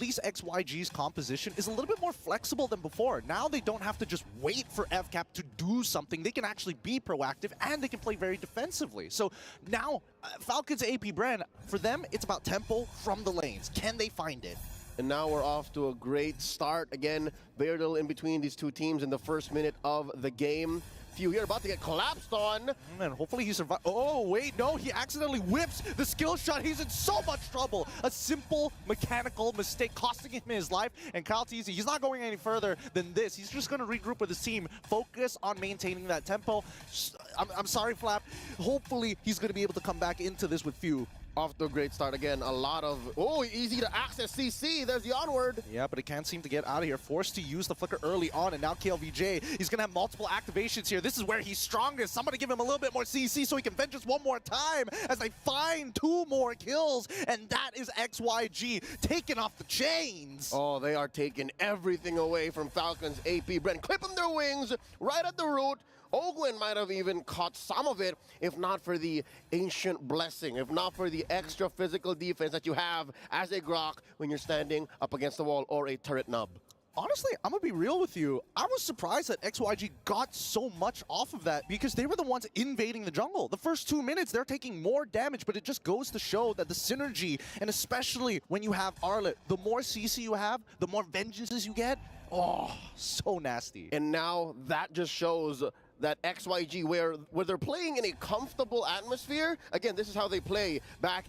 least XYG's composition is a little bit more flexible than before. Now they don't have to just wait for FCAP to do something. They can actually be proactive, and they can play very defensively. So now, Falcons AP BREN, for them, it's about tempo from the lanes. Can they find it? And now we're off to a great start. Again, very little in between these two teams in the first minute of the game. Few here about to get collapsed on. And hopefully he survives. Oh, wait, no, he accidentally whips the skill shot. He's in so much trouble. A simple mechanical mistake costing him his life. And Kyle Teasy, he's not going any further than this. He's just going to regroup with his team, focus on maintaining that tempo. I'm sorry, Flap. Hopefully he's going to be able to come back into this with Few. Off to a great start again. A lot of, easy to access CC. There's the onward. Yeah, but it can't seem to get out of here. Forced to use the flicker early on, and now KLVJ, he's going to have multiple activations here. This is where he's strongest. Somebody give him a little bit more CC so he can vengeance one more time as they find 2 more kills, and that is XYG taking off the chains. Oh, they are taking everything away from Falcons AP BREN, clipping their wings right at the root. Ogwin might have even caught some of it if not for the ancient blessing, if not for the extra physical defense that you have as a Grok when you're standing up against the wall or a turret nub. Honestly, I'm going to be real with you. I was surprised that XYG got so much off of that because they were the ones invading the jungle. The first 2 minutes, they're taking more damage, but it just goes to show that the synergy, and especially when you have Arlet, the more CC you have, the more vengeances you get. Oh, so nasty. And now that just shows that XYG, where they're playing in a comfortable atmosphere, again, this is how they play back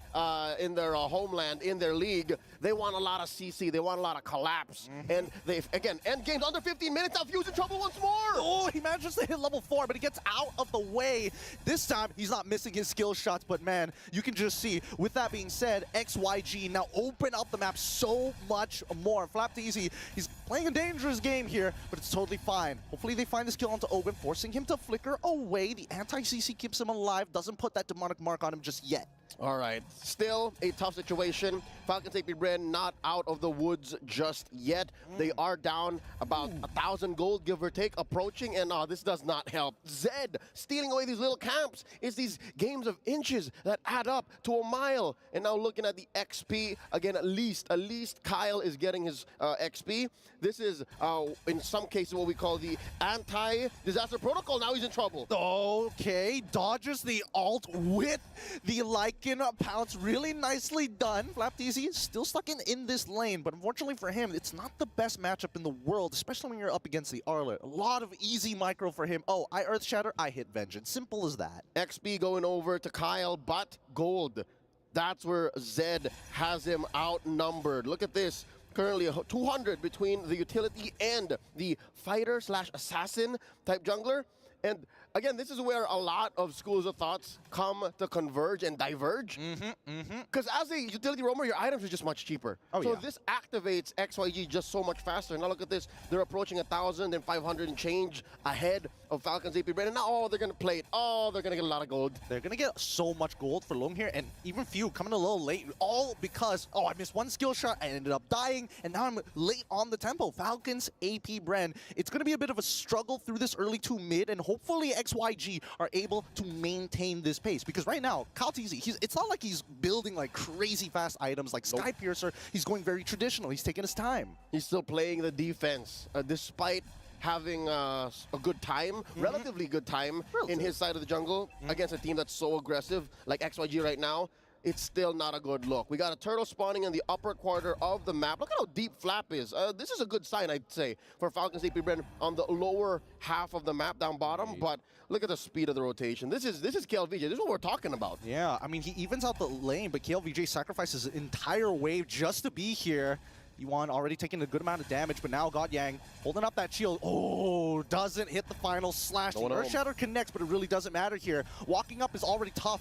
in their homeland, in their league. They want a lot of CC, they want a lot of collapse. And they, again, end games under 15 minutes, now Fuse in trouble once more! Oh, he manages to hit level 4, but he gets out of the way. This time, he's not missing his skill shots, but man, you can just see, with that being said, XYG now open up the map so much more. Flap Easy, he's playing a dangerous game here, but it's totally fine. Hopefully they find this kill onto Ogun, forcing him to flicker away. The anti-CC keeps him alive, doesn't put that demonic mark on him just yet. All right, still a tough situation. Falcons AP BREN not out of the woods just yet. They are down about 1,000 gold, give or take, approaching, and this does not help. Zed stealing away these little camps. It's these games of inches that add up to a mile. And now looking at the XP, again, at least Kyle is getting his XP. This is, in some cases, what we call the anti-disaster protocol. Now he's in trouble. Okay, dodges the alt with the Lycan pounce. Really nicely done. Flap Easy is still stuck in this lane, but unfortunately for him, it's not the best matchup in the world, especially when you're up against the Arlet. A lot of easy micro for him. Oh, I Earth Shatter, I hit Vengeance. Simple as that. XP going over to Kyle, but gold. That's where Zed has him outnumbered. Look at this. Currently 200 between the utility and the fighter/assassin type jungler. And again, this is where a lot of schools of thoughts come to converge and diverge. Because as a utility roamer, your items are just much cheaper. So this activates XYG just so much faster. Now look at this. They're approaching 1,500 and change ahead of Falcons AP BREN. And now, they're going to play it. Oh, they're going to get a lot of gold. They're going to get so much gold for long here. And even Few coming a little late. All because, I missed one skill shot. I ended up dying. And now I'm late on the tempo. Falcons AP BREN. It's going to be a bit of a struggle through this early to mid. And hopefully XYG are able to maintain this pace. Because right now, Kyle Teasy, it's not like he's building like crazy fast items like Sky Piercer. He's going very traditional. He's taking his time. He's still playing the defense despite having a good time, relatively good time in his side of the jungle against a team that's so aggressive like XYG right now. It's still not a good look. We got a turtle spawning in the upper quarter of the map. Look at how deep Flap is. This is a good sign, I'd say, for Falcons AP BREN on the lower half of the map down bottom. But look at the speed of the rotation. This is KLVJ. This is what we're talking about. Yeah, I mean, he evens out the lane, but KLVJ sacrifices an entire wave just to be here. Yuan already taking a good amount of damage, but now God Yang holding up that shield. Oh, doesn't hit the final slash. Earth Shatter connects, but it really doesn't matter here. Walking up is already tough.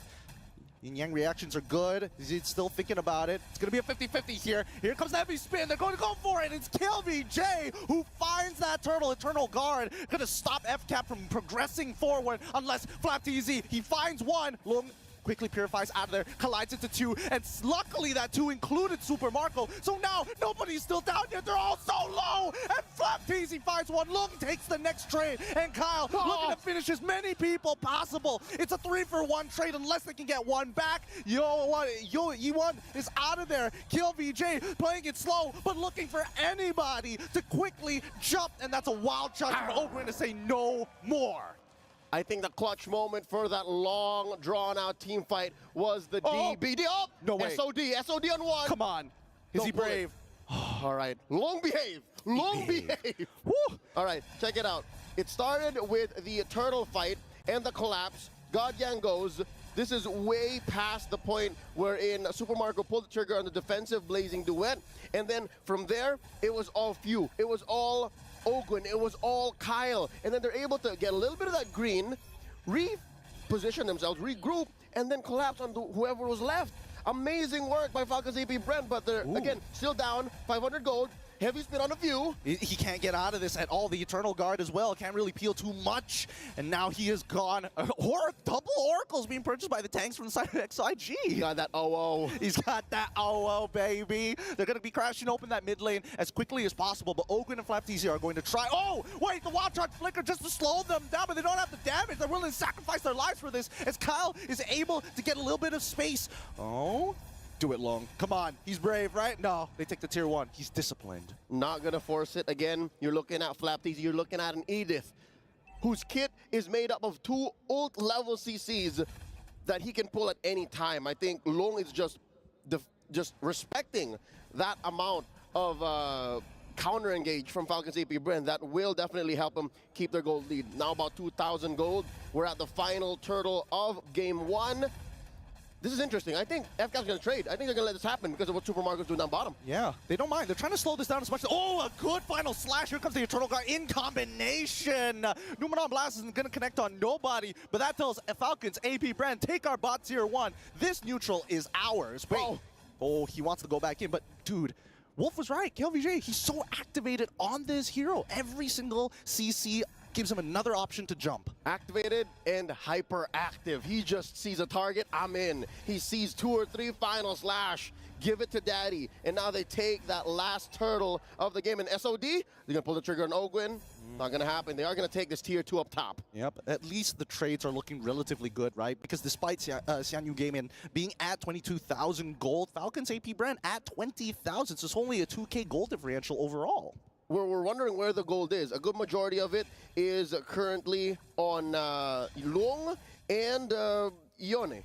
Yin Yang reactions are good. He's still thinking about it. It's going to be a 50-50 here. Here comes the heavy spin. They're going to go for it. It's KLVJ who finds that turtle. Eternal Guard going to stop FCAP from progressing forward unless Flap Easy, he finds one. Long quickly purifies out of there, collides into 2, and luckily that 2 included Super Marco. So now nobody's still down yet. They're all so low. And Flapteasy finds one. Lung takes the next trade. And Kyle looking to finish as many people possible. It's a 3-for-1 trade unless they can get one back. Yi1 is out of there. Kill VJ playing it slow, but looking for anybody to quickly jump. And that's a wild shot from Ogren to say no more. I think the clutch moment for that long, drawn-out team fight was the DBD. Oh, no way. SOD on 1. Come on. Is he brave? All right, long behave. Long behave. Woo. All right, check it out. It started with the turtle fight and the collapse. Godyang goes. This is way past the point wherein Super Marco pulled the trigger on the defensive blazing duet. And then from there, it was all few. It was all Ogwen, it was all Kyle. And then they're able to get a little bit of that green, reposition themselves, regroup, and then collapse on whoever was left. Amazing work by FALCONS AP BREN, but they're, again, still down, 500 gold. Heavy spin on a few. He can't get out of this at all. The Eternal Guard as well can't really peel too much. And now he is gone. Double Oracles being purchased by the tanks from the side of XYG. He got that OO. He's got that OO, baby. They're going to be crashing open that mid lane as quickly as possible. But Ogren and Flapteasy are going to try. Oh, wait, the Wild Charge Flicker just to slow them down, but they don't have the damage. They're willing to sacrifice their lives for this as Kyle is able to get a little bit of space. Oh. Do it long. Come on. He's brave, right? No, they take the tier 1. He's disciplined. Not going to force it. Again, you're looking at Flapteasy. You're looking at an Edith, whose kit is made up of 2 ult-level CCs that he can pull at any time. I think Long is just respecting that amount of counter engage from FALCONS AP BREN. That will definitely help him keep their gold lead. Now about 2,000 gold. We're at the final turtle of game 1. This is interesting. I think FCA's going to trade. I think they're going to let this happen because of what Super Marco's doing down bottom. Yeah, they don't mind. They're trying to slow this down as much as... Oh, a good final slash. Here comes the Eternal Guard in combination. Numenon Blast isn't going to connect on nobody, but that tells FALCONS AP BREN, take our bot tier 1. This neutral is ours. Wait. Oh, he wants to go back in, but dude, Wolf was right. KLVJ, he's so activated on this hero. Every single CC gives him another option to jump. Activated and hyperactive. He just sees a target, I'm in. He sees 2 or 3 final slash, give it to daddy. And now they take that last turtle of the game. And SOD, they're gonna pull the trigger on Ogwen. Not gonna happen. They are gonna take this tier 2 up top. Yep, at least the trades are looking relatively good, right? Because despite Xianyu Gaming being at 22,000 gold, FALCONS AP BREN at 20,000. So it's only a 2K gold differential overall. We're wondering where the gold is. A good majority of it is currently on Long and Ione.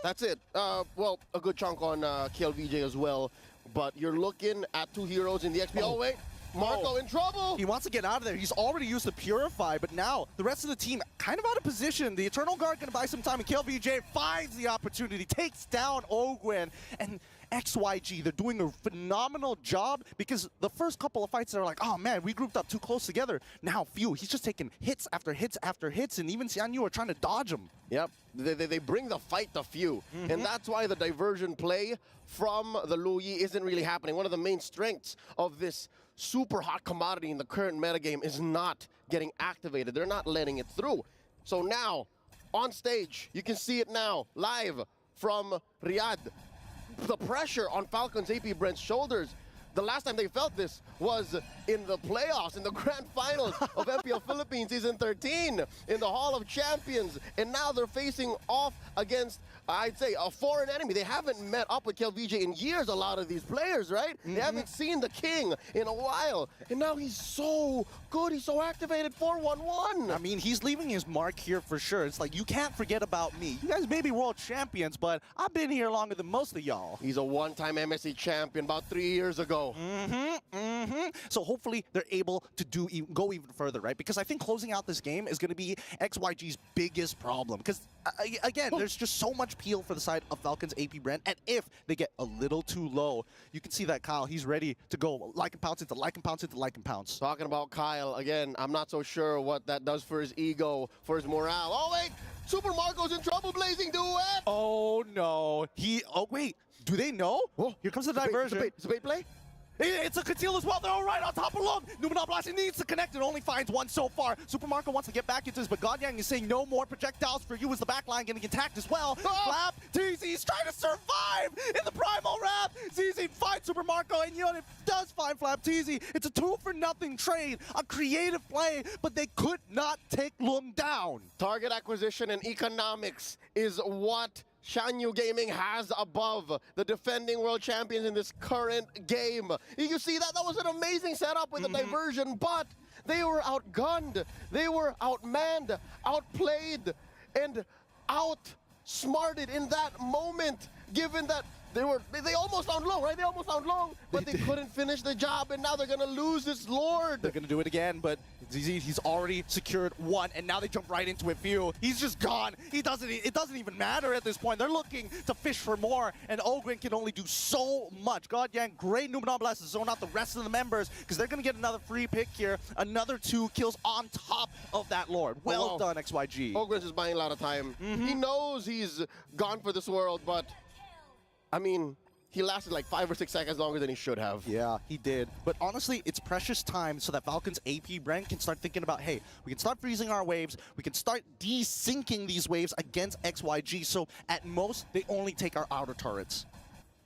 That's it. Well, a good chunk on KLVJ as well. But you're looking at 2 heroes in the XP. Oh, wait. Marco in trouble. He wants to get out of there. He's already used the Purify, but now the rest of the team kind of out of position. The Eternal Guard going to buy some time, and KLVJ finds the opportunity, takes down Ogwen, and XYG, they're doing a phenomenal job because the first couple of fights, they're like, oh man, we grouped up too close together. Now, he's just taking hits after hits after hits, and even Xianyu are trying to dodge him. Yep, they bring the fight to few, and that's why the diversion play from the Luyi isn't really happening. One of the main strengths of this super hot commodity in the current metagame is not getting activated. They're not letting it through. So now, on stage, you can see it now, live from Riyadh. The pressure on FALCONS AP BREN's shoulders. The last time they felt this was in the playoffs, in the grand finals of MPL Philippines Season 13, in the Hall of Champions. And now they're facing off against, I'd say, a foreign enemy. They haven't met up with KLVJ in years, a lot of these players, right? They haven't seen the king in a while. And now he's so good, he's so activated, 4-1-1. I mean, he's leaving his mark here for sure. It's like, you can't forget about me. You guys may be world champions, but I've been here longer than most of y'all. He's a one-time MSC champion about 3 years ago. So hopefully they're able to go even further, right? Because I think closing out this game is going to be XYG's biggest problem. Because again, there's just so much peel for the side of FALCONS AP BREN, and if they get a little too low, you can see that Kyle, he's ready to go like and pounce into like and pounce into like and pounce. Talking about Kyle, again, I'm not so sure what that does for his ego, for his morale. Oh wait, Super Marco's in trouble, blazing duet! Oh no, oh wait, do they know? Oh, here comes the diversion. It's a bait play? It's a conceal as well. They're all right on top of Long. Numenor Blast needs to connect. It only finds one so far. Super Marco wants to get back into this, but Godyang is saying no more projectiles for you as the backline getting attacked as well. Flap, TZ's trying to survive in the Primal Wrath. ZZ finds Super Marco, and you know, it does find Flap TZ. It's a 2-for-0 trade, a creative play, but they could not take Lung down. Target acquisition and economics is what Shanyu Gaming has above the defending world champions in this current game. You see that? That was an amazing setup with the diversion, but they were outgunned, they were outmanned, outplayed, and outsmarted in that moment, given that they almost found Long, right? They almost found Long, but they couldn't finish the job, and now they're gonna lose this Lord. They're gonna do it again, but ZZ, he's already secured one, and now they jump right into it. Few, he's just gone. It doesn't even matter at this point. They're looking to fish for more, and Ogren can only do so much. Godyang, great Numenor Blast to zone out the rest of the members, because they're gonna get another free pick here. Another 2 kills on top of that Lord. Well done, XYG. Ogren's is buying a lot of time. He knows he's gone for this world, but I mean, he lasted like 5 or 6 seconds longer than he should have. Yeah, he did. But honestly, it's precious time so that Falcons AP BREN can start thinking about, hey, we can start freezing our waves, we can start desyncing these waves against XYG, so at most, they only take our outer turrets.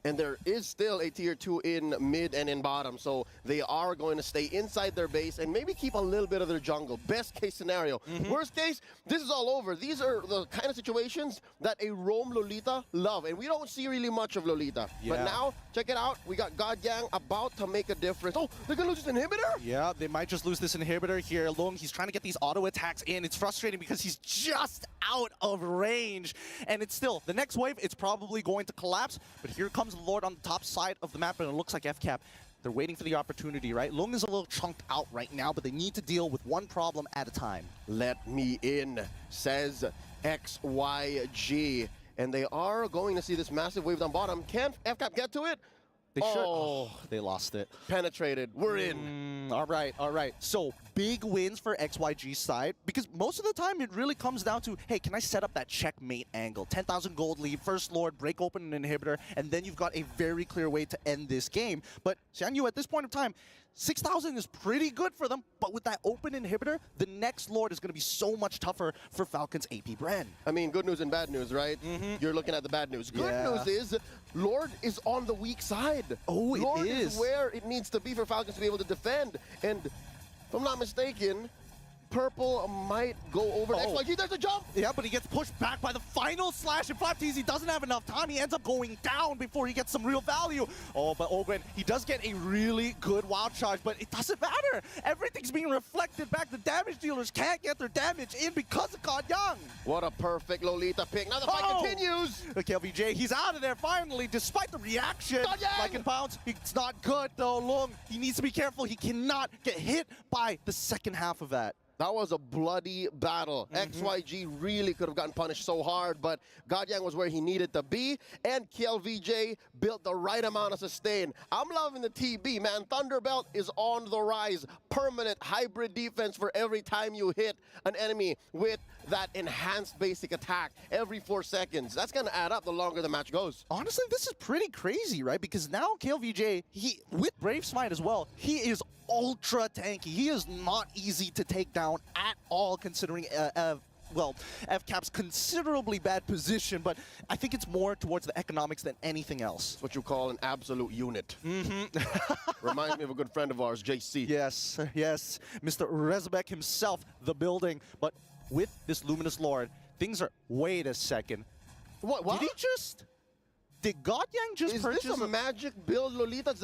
And there is still a tier 2 in mid and in bottom, so they are going to stay inside their base and maybe keep a little bit of their jungle. Best case scenario. Worst case, this is all over. These are the kind of situations that a roam Lolita love, and we don't see really much of Lolita. Yeah. But now, check it out. We got Godyang about to make a difference. Oh, they're going to lose this inhibitor? Yeah, they might just lose this inhibitor here. Lung, he's trying to get these auto attacks in. It's frustrating because he's just out of range. And it's still, the next wave, it's probably going to collapse, but here comes the Lord on the top side of the map, and it looks like FCAP. They're waiting for the opportunity, right? Lung is a little chunked out right now, but they need to deal with one problem at a time. Let me in, says XYG. And they are going to see this massive wave down bottom. Can FCAP get to it? They should. Oh, they lost it. Penetrated. We're in. All right, all right. So big wins for XYG's side, because most of the time it really comes down to, hey, can I set up that checkmate angle? 10,000 gold lead, first Lord, break open an inhibitor, and then you've got a very clear way to end this game. But Shanyu, at this point of time, 6,000 is pretty good for them, but with that open inhibitor, the next Lord is going to be so much tougher for Falcons AP BREN. I mean, good news and bad news, right? You're looking at the bad news. Good news is Lord is on the weak side. Oh, Lord it is where it needs to be for Falcons to be able to defend. And if I'm not mistaken, Purple might go over to XYG. There's a jump! Yeah, but he gets pushed back by the final slash, and Flap TZ doesn't have enough time. He ends up going down before he gets some real value. Oh, but Ogren, he does get a really good wild charge, but it doesn't matter. Everything's being reflected back. The damage dealers can't get their damage in because of Godyang. What a perfect Lolita pick. Now the fight continues. Okay, LVJ, he's out of there finally, despite the reaction. Like in pounds, it's not good though. Lung, he needs to be careful. He cannot get hit by the second half of that. That was a bloody battle. XYG really could have gotten punished so hard, but Godyang was where he needed to be, and KLVJ built the right amount of sustain. I'm loving the TB, man. Thunderbelt is on the rise. Permanent hybrid defense for every time you hit an enemy with that enhanced basic attack every 4 seconds. That's going to add up the longer the match goes. Honestly, this is pretty crazy, right? Because now KLVJ, with Brave Smite as well, he is ultra tanky. He is not easy to take down at all, considering well, FCAP's considerably bad position, but I think it's more towards the economics than anything else. It's what you call an absolute unit. Reminds me of a good friend of ours, JC. Yes, yes. Mr. Rezbek himself, the building. But with this Luminous Lord, things are... Wait a second. What? Did he just... Did Godyang just purchase... Is this a magic build, Lolita?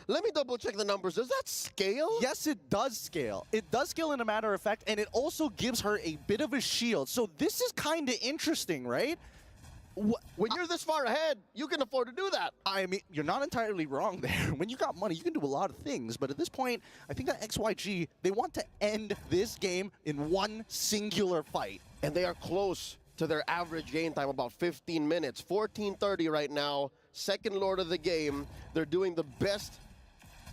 Let me double check the numbers. Does that scale? Yes, it does scale. It does scale in a matter of fact, and it also gives her a bit of a shield. So this is kind of interesting, right? When you're this far ahead, you can afford to do that. I mean, you're not entirely wrong there. When you got money, you can do a lot of things. But at this point, I think that XYG, they want to end this game in one singular fight. And they are close to their average game time, about 15 minutes. 14:30 right now, second Lord of the game. They're doing the best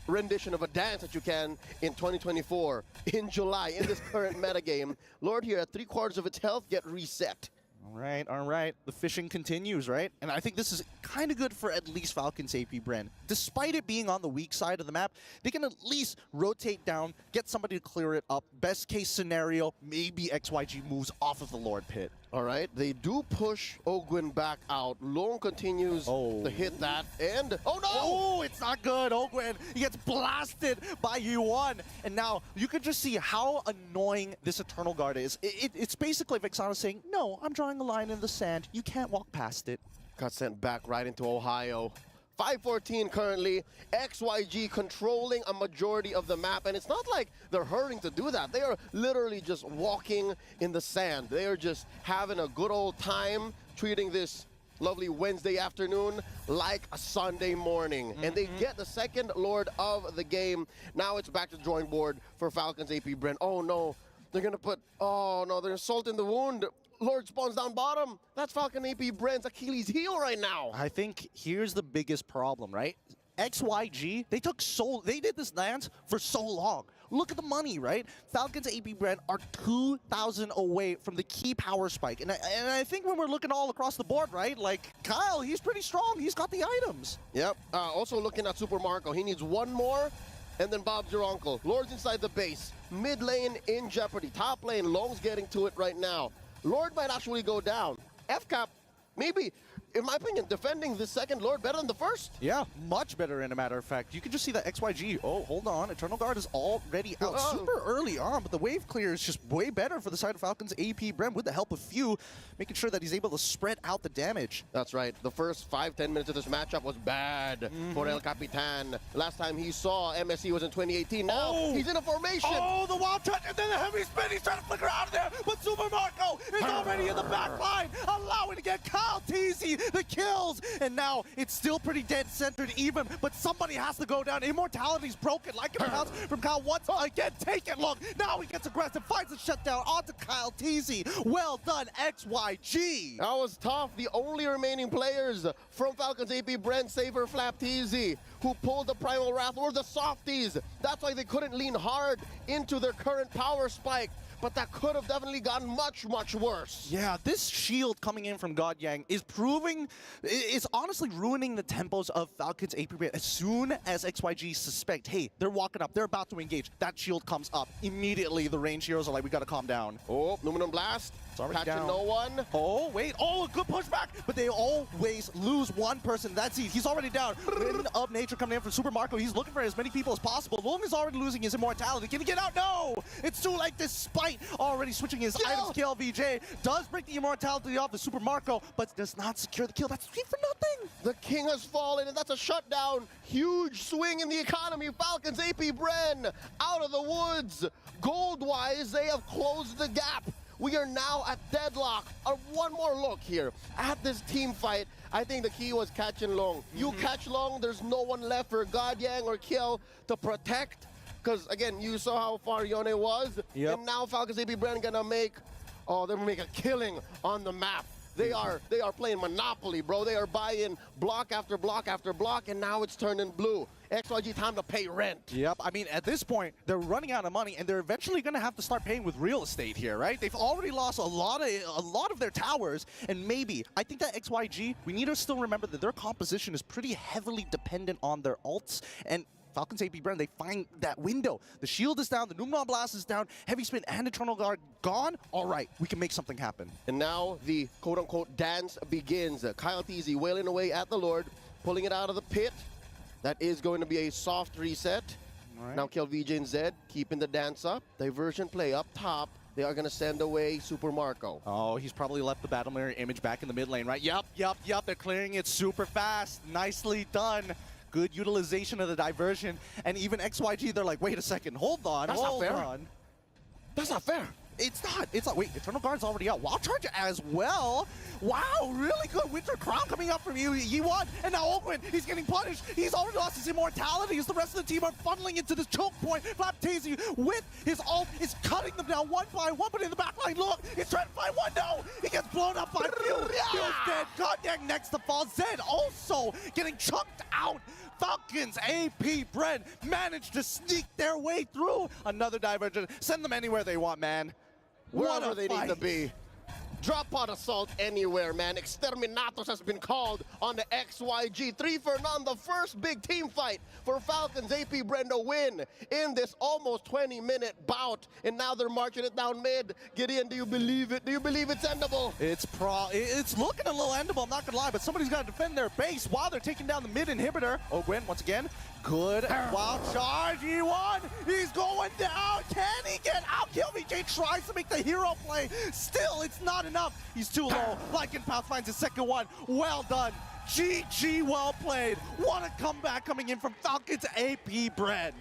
rendition of a dance that you can in 2024, in July, in this current metagame. Lord here at 3/4 of its health, get reset. All right. The fishing continues, right? And I think this is kind of good for at least Falcons AP BREN. Despite it being on the weak side of the map, they can at least rotate down, get somebody to clear it up. Best case scenario, maybe XYG moves off of the Lord Pit. All right, they do push Ogwin back out. Lone continues to hit that, and oh no! Oh, it's not good. Ogwin, he gets blasted by U1. And now you can just see how annoying this Eternal Guard is. It's basically Vexana saying, no, I'm drawing a line in the sand. You can't walk past it. Got sent back right into Ohio. 5-14 currently. XYG controlling a majority of the map, and it's not like they're hurrying to do that. They are literally just walking in the sand. They are just having a good old time, treating this lovely Wednesday afternoon like a Sunday morning. And they get the second Lord of the game. Now it's back to the drawing board for Falcons AP BREN. Oh no, they're gonna put, oh no, they're salt in the wound. Lord spawns down bottom. That's Falcon AP BREN's Achilles heel right now. I think here's the biggest problem, right? XYG, they did this dance for so long. Look at the money, right? Falcons AP BREN are 2,000 away from the key power spike. And I think when we're looking all across the board, right? Like, Kyle, he's pretty strong. He's got the items. Yep. Also looking at Super Marco. He needs one more, and then Bob's your uncle. Lord's inside the base. Mid lane in jeopardy. Top lane, Long's getting to it right now. Lord might actually go down. FCAP, maybe, in my opinion, defending the second Lord better than the first. Yeah, much better, in a matter of fact. You can just see that XYG, oh, hold on, Eternal Guard is already out super early on, but the wave clear is just way better for the side of Falcons AP BREN with the help of Few, making sure that he's able to spread out the damage. That's right. The first 5-10 minutes of this matchup was bad for El Capitan. Last time he saw MSC was in 2018. Now he's in a formation. Oh, the wild touch, and then the heavy spin. He's trying to flicker out of there, but Super Marco is already in the back line, allowing to get Kyle Teasy the kills. And now it's still pretty dead-centered even, but somebody has to go down. Immortality's broken, like an announce from Kyle once again. Take it, look. Now he gets aggressive, finds a shutdown onto Kyle Teasy. Well done, XYG. That was tough. The only remaining players from Falcons AP BREN, Saver, Flap, Teasy, who pulled the Primal Wrath, were the softies. That's why they couldn't lean hard into their current power spike. But that could have definitely gotten much, much worse. Yeah, this shield coming in from God Yang is it's honestly ruining the tempos of Falcons AP BREN. As soon as XYG suspect, hey, they're walking up, they're about to engage, that shield comes up. Immediately, the range heroes are like, we gotta calm down. Oh, Numinum Blast. Catching no one. Oh, wait. Oh, a good pushback. But they always lose one person. That's it. He's already down. Wind of Nature coming in from Super Marco. He's looking for as many people as possible. Long is already losing his immortality. Can he get out? No! It's too late despite already switching his items. KLVJ does break the immortality off the Super Marco, but does not secure the kill. That's 3 for nothing. The king has fallen, and that's a shutdown. Huge swing in the economy. Falcons AP BREN out of the woods. Gold-wise, they have closed the gap. We are now at deadlock. One more look here at this team fight. I think the key was catching Long. You catch Long, there's no one left for God Yang or Kiel to protect. Because again, you saw how far Yone was. Yep. And now Falcons AP BREN gonna make, they're gonna make a killing on the map. They are playing Monopoly, bro. They are buying block after block after block, and now it's turning blue. XYG, time to pay rent. Yep, I mean, at this point, they're running out of money, and they're eventually going to have to start paying with real estate here, right? They've already lost a lot of their towers, and maybe, I think that XYG, we need to still remember that their composition is pretty heavily dependent on their ults, and Falcons AP BREN, they find that window. The shield is down, the Numenor Blast is down, Heavy Spin and Eternal Guard gone. All right, we can make something happen. And now the quote-unquote dance begins. Kyle Teasy wailing away at the Lord, pulling it out of the pit. That is going to be a soft reset. All right. Now KLVJ and Zed keeping the dance up. Diversion play up top. They are going to send away Super Marco. Oh, he's probably left the Battle Mirror image back in the mid lane, right? Yup. They're clearing it super fast. Nicely done. Good utilization of the diversion. And even XYG, they're like, wait a second, hold on. That's not fair. That's not fair. It's not. Wait, Eternal Guard's already out. Wild Charge as well. Wow, really good Winter Crown coming up from Yi1. And now Ogwin, he's getting punished. He's already lost his immortality as the rest of the team are funneling into this choke point. Flap Teasy with his ult is cutting them down one by one, but in the back line, look, he's trying to find one. No, he gets blown up by Few. Few's dead. God dang, next to fall. Zed also getting chunked out. Falcons AP BREN managed to sneak their way through. Another diversion. Send them anywhere they want, man. Wherever they need to be. Drop pod assault anywhere, man. Exterminatus has been called on the XYG. 3 for none, the first big team fight for Falcons. AP BREN to win in this almost 20-minute bout. And now they're marching it down mid. Gideon, do you believe it? Do you believe it's endable? It's looking a little endable, I'm not gonna lie, but somebody's got to defend their base while they're taking down the mid inhibitor. Oh, Gwen, once again, good wild charge. E1, he's going down. Can he get out? KillVJ tries to make the hero play. Still, it's not enough. He's too low. Lycanpath finds his second one. Well done. GG, well played. What a comeback coming in from Falcons AP BREN.